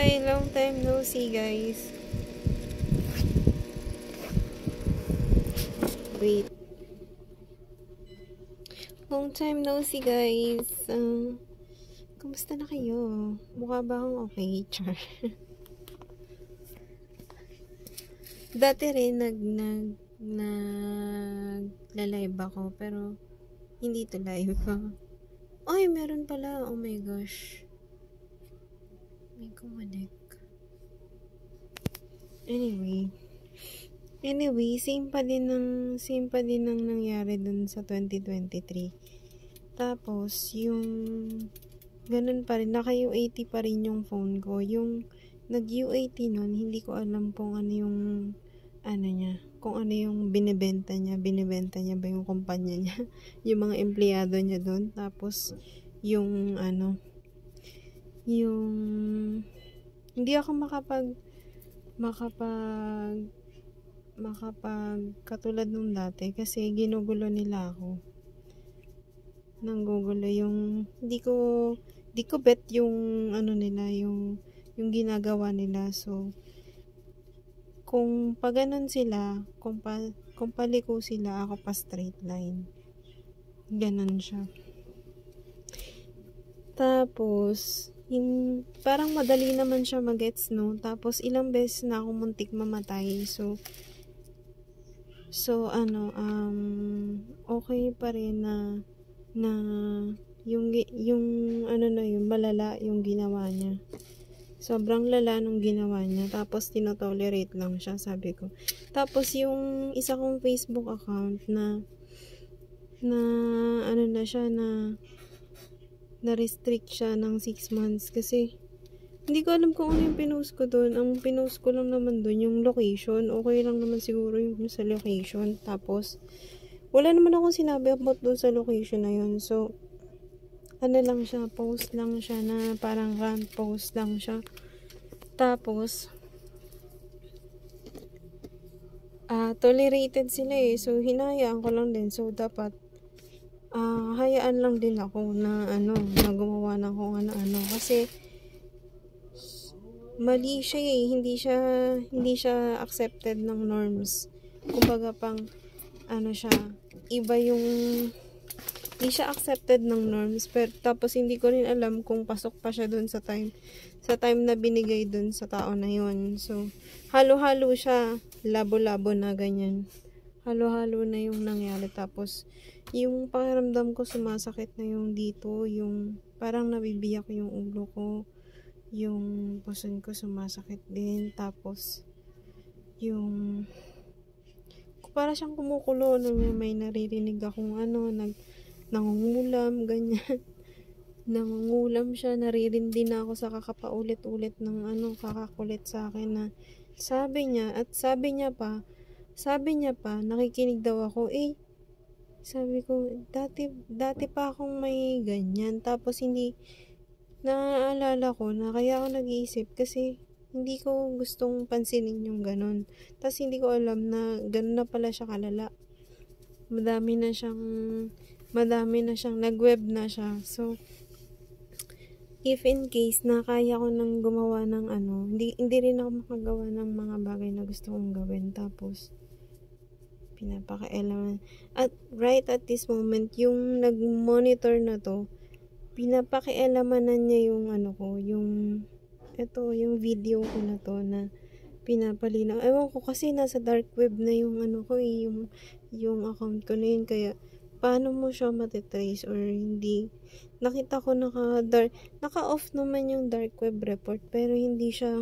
Hi, long time no see, guys. Wait. Long time no see, guys. Kumusta na kayo? Mukha ba akong okay? Char. Dati rin nag-live ako, pero hindi to live. Ay, meron pala. Oh my gosh. May kumanek. Anyway, same pa din ng nangyari dun sa 2023. Tapos, yung ganun pa rin, naka-U80 pa rin yung phone ko. Yung nag-U80 nun, hindi ko alam kung ano yung niya, kung ano yung binibenta niya ba yung kumpanya niya, yung mga empleyado niya dun. Tapos, yung hindi ako makapag katulad nung dati kasi ginugulo nila ako. Nanggugulo yung di ko bet yung nila, yung ginagawa nila. So kung paganon sila, kung paliko sila, ako pa straight line. Ganon siya. Tapos parang madali naman siya magets, no? Tapos ilang beses na ako muntik mamatay. So okay pa rin na yung malala yung ginawa niya. Sobrang lala nung ginawa niya. Tapos tinotolerate lang siya, sabi ko. Tapos yung isa kong Facebook account na restrict siya ng 6 months kasi hindi ko alam kung ano yung pinost ko doon. Ang pinost ko lang naman doon yung location. Okay lang naman siguro yung sa location. Tapos, wala naman akong sinabi about doon sa location na yun. So, lang siya, post lang siya na parang rant post lang siya. Tapos, tolerated sila eh. So, hinayaan ko lang din. So, dapat, hayaan lang din ako na na gumawa ng kung ano. Kasi, mali siya eh. Hindi siya accepted ng norms. Kumbaga pang siya, iba yung hindi siya accepted ng norms. Pero tapos hindi ko rin alam kung pasok pa siya doon sa time na binigay doon sa tao na yun. So halo-halo siya, labo-labo na ganyan. Halo-halo na yung nangyari. Tapos yung pakiramdam ko sumasakit na yung dito, yung parang nabibiyak yung ulo ko. Yung puson ko sumasakit din. Tapos yung para siyang kumukulo, may naririnig akong nangungulam, ganyan. Nangungulam siya, naririndi na ako sa kakapaulit-ulit ng kakakulit sa akin na sabi niya pa, nakikinig daw ako, sabi ko, dati pa akong may ganyan, tapos hindi, naaalala ko na kaya ako nag-iisip kasi hindi ko gustong pansinin yung ganun. Tapos hindi ko alam na ganun na pala siya kalala. Madami na siyang nag-web na siya. So, if in case na kaya ko nang gumawa ng hindi rin ako makagawa ng mga bagay na gusto kong gawin. Tapos, pinapakailaman. At right at this moment, yung nag-monitor na to, pinapakialamanan niya yung yung video ko na to na pinapalinaw. Ewan ko kasi nasa dark web na yung yung account ko na yun, kaya paano mo siya matitrace or hindi. Nakita ko naka-off naman yung dark web report, pero hindi siya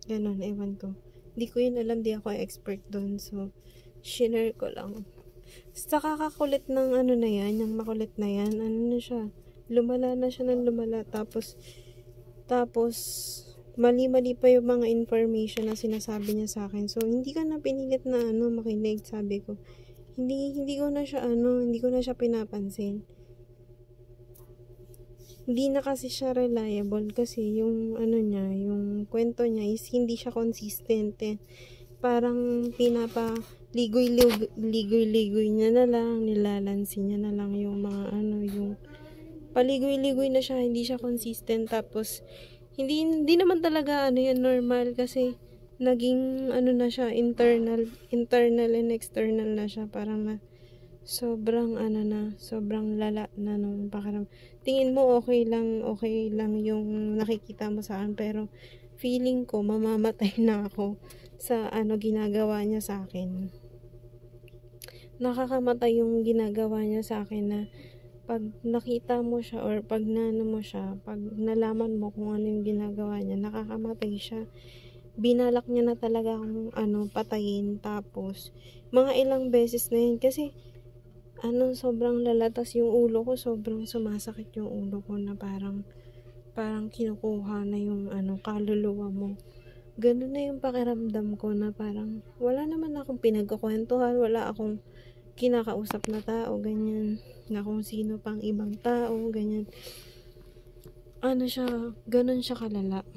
ganun, ewan ko. Hindi ko yun alam, di ako expert doon. So, share ko lang. Sa kakakulit ng na yan, yung makulit na yan, na siya, lumala na siya ng lumala, tapos mali-mali pa yung mga information na sinasabi niya sa akin. So, hindi ko na pinilit na makinig, sabi ko. Hindi ko na siya pinapansin. Hindi na kasi siya reliable kasi yung niya, yung kwento niya is hindi siya consistent eh. Parang ligoy-ligoy niya na lang, nilalansi niya na lang yung mga yung paligoy-ligoy na siya, hindi siya consistent. Tapos, hindi naman talaga yan normal kasi naging na siya, internal and external na siya. Parang na sobrang sobrang lala na nung tingin mo okay lang yung nakikita mo sa akin, pero feeling ko mamamatay na ako sa ginagawa niya sa akin. Nakakamatay yung ginagawa niya sa akin, na pag nakita mo siya or pag mo siya, pag nalaman mo kung ano yung ginagawa niya, nakakamatay siya. Binalak niya na talaga akong patayin. Tapos mga ilang beses na yun kasi sobrang lalatas yung ulo ko, sobrang sumasakit yung ulo ko, na parang kinukuha na yung kaluluwa mo. Ganun na yung pakiramdam ko, na parang wala naman akong pinagkukwentuhan, wala akong kinakausap na tao, ganyan, na kung sino pang ibang tao, ganyan. Ganun siya kalala.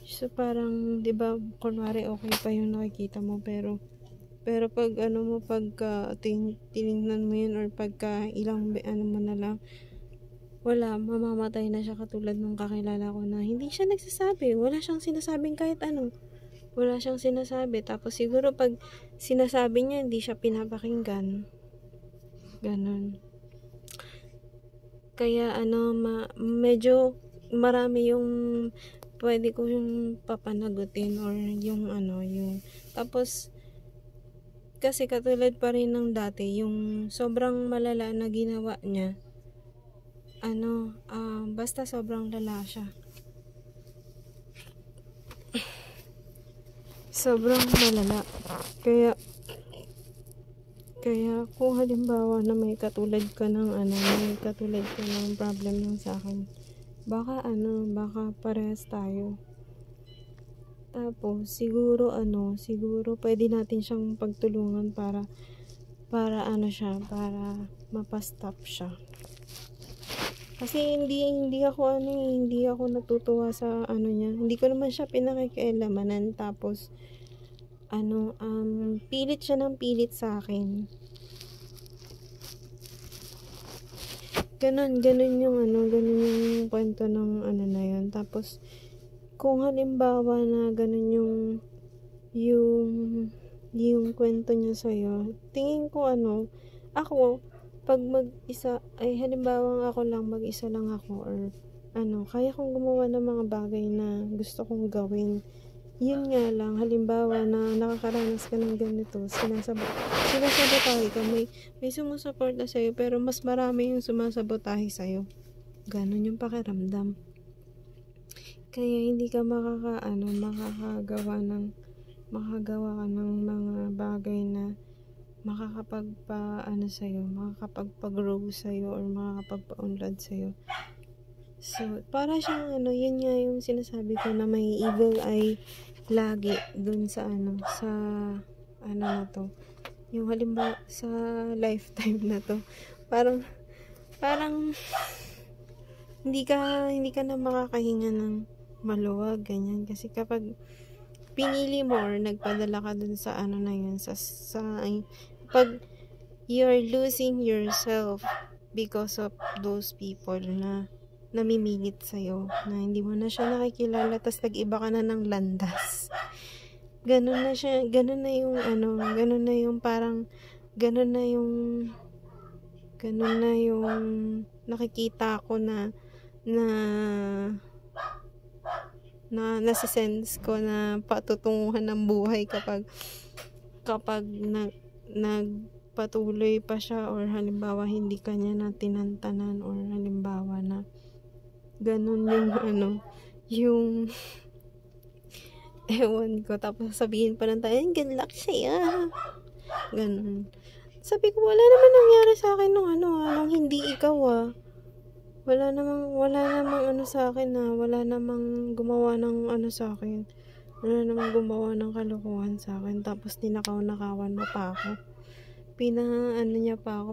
So parang, 'di ba, kunwari okay pa yung nakikita mo, pero pag pagka tiningnan mo yun, or pagka ilang mo na lang, wala, mamamatay na siya. Katulad nung kakilala ko na hindi siya nagsasabi, wala siyang sinasabing kahit wala siyang sinasabi. Tapos siguro pag sinasabi niya, hindi siya pinapakinggan, ganun. Kaya medyo marami yung pwede ko yung papanagutin, or yung tapos kasi katulad pa rin ng dati, yung sobrang malala na ginawa niya, basta sobrang lala siya. Sobrang malala. Kaya kung halimbawa na may katulad ka ng problem lang sa akin, baka parehas tayo. Tapos siguro pwede natin siyang pagtulungan para mapastop siya. Kasi hindi ako natutuwa sa niya. Hindi ko naman siya pinakikialamanan. Tapos pilit siya ng pilit sa akin. Ganun yung kwento ng na yun. Tapos kung halimbawa na ganun yung kwento niya sa'yo, tingin ko ako, pag mag-isa, ay halimbawa mag-isa lang ako, or kaya kong gumawa ng mga bagay na gusto kong gawin. Yun nga lang, halimbawa na nakakaranas ka ng ganito, sinasabotahe ka, may sumusuporta sa'yo, pero mas marami yung sumasabotahe sa'yo. Ganun yung pakiramdam. Kaya hindi ka makakagawa ka ng mga bagay na makakapagpa-grow sa'yo, or makakapagpa-unlad sa'yo. So, para siyang yun nga yung sinasabi ko, na may evil eye lagi dun sa na to. Yung halimbawa sa lifetime na to. Parang hindi ka na makakahinga ng maluwag, ganyan. Kasi kapag pinili mo or nagpadala ka dun sa na yun, pag you're losing yourself because of those people na namimilit sa'yo, na hindi mo na siya nakikilala, tas nag-iba ka na ng landas. Ganun na yung nakikita ko na nasa-sense ko na patutunguhan ng buhay kapag nagpatuloy pa siya, or halimbawa hindi kanya na tinantanan, or halimbawa na ganun yung ewan ko, tapos sabihin pa ng tayo, good luck sa'yo, ganun. Sabi ko, wala naman nangyari sa akin nung hindi ikaw wala namang sa akin, wala namang gumawa ng sa akin, wala namang gumawa ng kalokohan sa akin, tapos ninakaw-nakawan mo pa ako,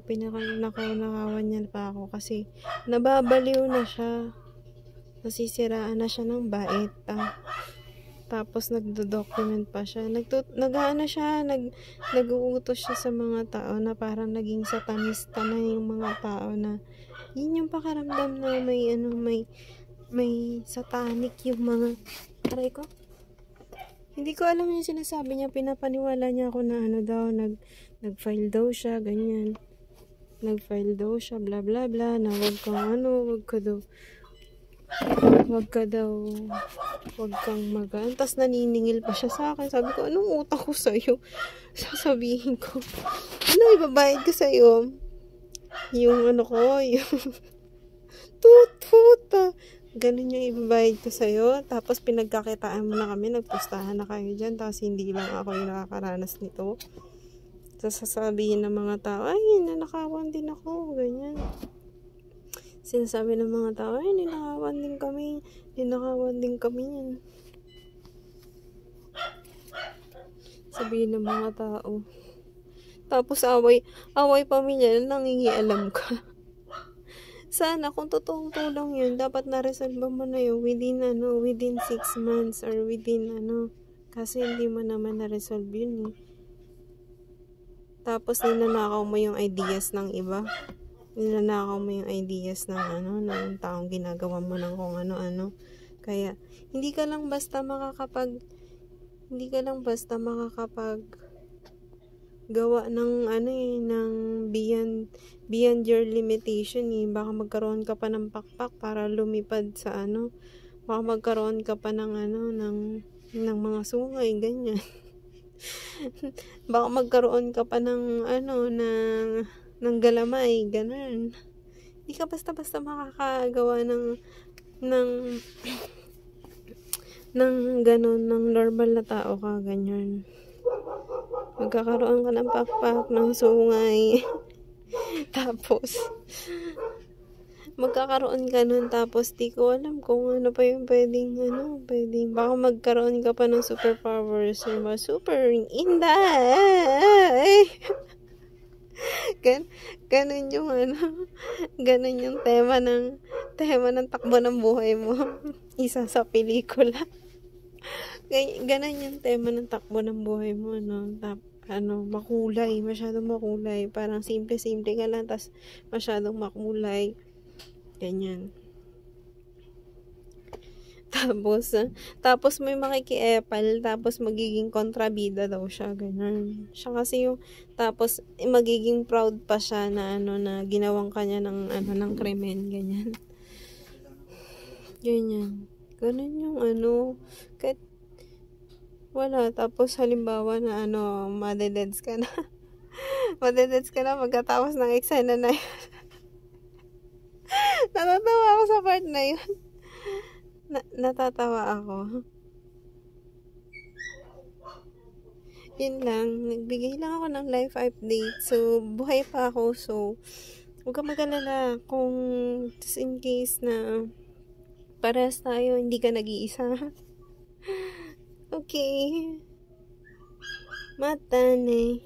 pinakaw-nakawan niya pa ako, kasi nababaliw na siya, nasisiraan na siya ng bait, tapos nagdo-document pa siya, nag-uutos siya sa mga tao, na parang naging satanista na yung mga tao, na Yun yung pakaramdam na may ano, may satanic yung mga, aray ko. Hindi ko alam yung sinasabi niya, pinapaniwala niya ako na ano daw, nag-file daw siya, ganyan. Nag-file daw siya, bla bla bla, na wag kang magaan. Tapos naniningil pa siya sa akin. Sabi ko, anong utang ko sa'yo? Sasabihin ko, ano ibabayad ko sa'yo? Yung ano ko, yung tut. Ganun yung ibabayad ko sa'yo. Tapos pinagkakitaan mo na kami, nagpustahan na kayo dyan. Tapos hindi lang ako yung nakakaranas nito. Tapos sasabihin ng mga tao, ay, nanakawan din ako. Ganyan. Sinasabi ng mga tao, ay, ninakawan din kami yan. Sabihin ng mga tao. Tapos away pamilya, nangingialam ka. Sana, kung totoong tulong yun, dapat na-resolve mo na yun within 6 months or within kasi hindi mo naman na-resolve yun eh. Tapos ninanakaw mo yung ideas ng iba. Ninanakaw mo yung ideas ng ng taong ginagawa mo ng kung ano-ano. Kaya, hindi ka lang basta makakapag gawa ng ng beyond your limitation eh. Baka magkaroon ka pa ng pakpak para lumipad sa baka magkaroon ka pa ng ng mga sungay, ganyan. Baka magkaroon ka pa ng ng galamay, ganun. Hindi ka basta-basta makakagawa ng ganun, ng normal na tao ka, ganyan. Magkakaroon ka ng pakpak, ng sungay. Tapos, magkakaroon ka nun, tapos di ko alam kung ano pa yung pwedeng, baka magkaroon ka pa ng superpowers, diba? Super inday! Ganun yung ganun yung tema ng takbo ng buhay mo. Isa sa pelikula. Ganun yung tema ng takbo ng buhay mo, makulay, masyadong makulay. Parang simple-simple ka lang, tas masyadong makulay. Ganyan. Tapos may makikiepal, tapos magiging kontrabida daw siya, ganun. Siya kasi tapos magiging proud pa siya na na ginawang kanya ng krimen, ganyan. Ganyan. Ganun yung kahit wala, tapos halimbawa na madededs ka na. Madededs ka na pagkatapos ng eksena na yun. Natatawa ako sa part na yun. Natatawa ako. Yun lang. Nagbigay lang ako ng life update. So, buhay pa ako. So, huwag ka mag-alala kung just in case na parehas tayo, hindi ka nag-iisa. Okay. Matane.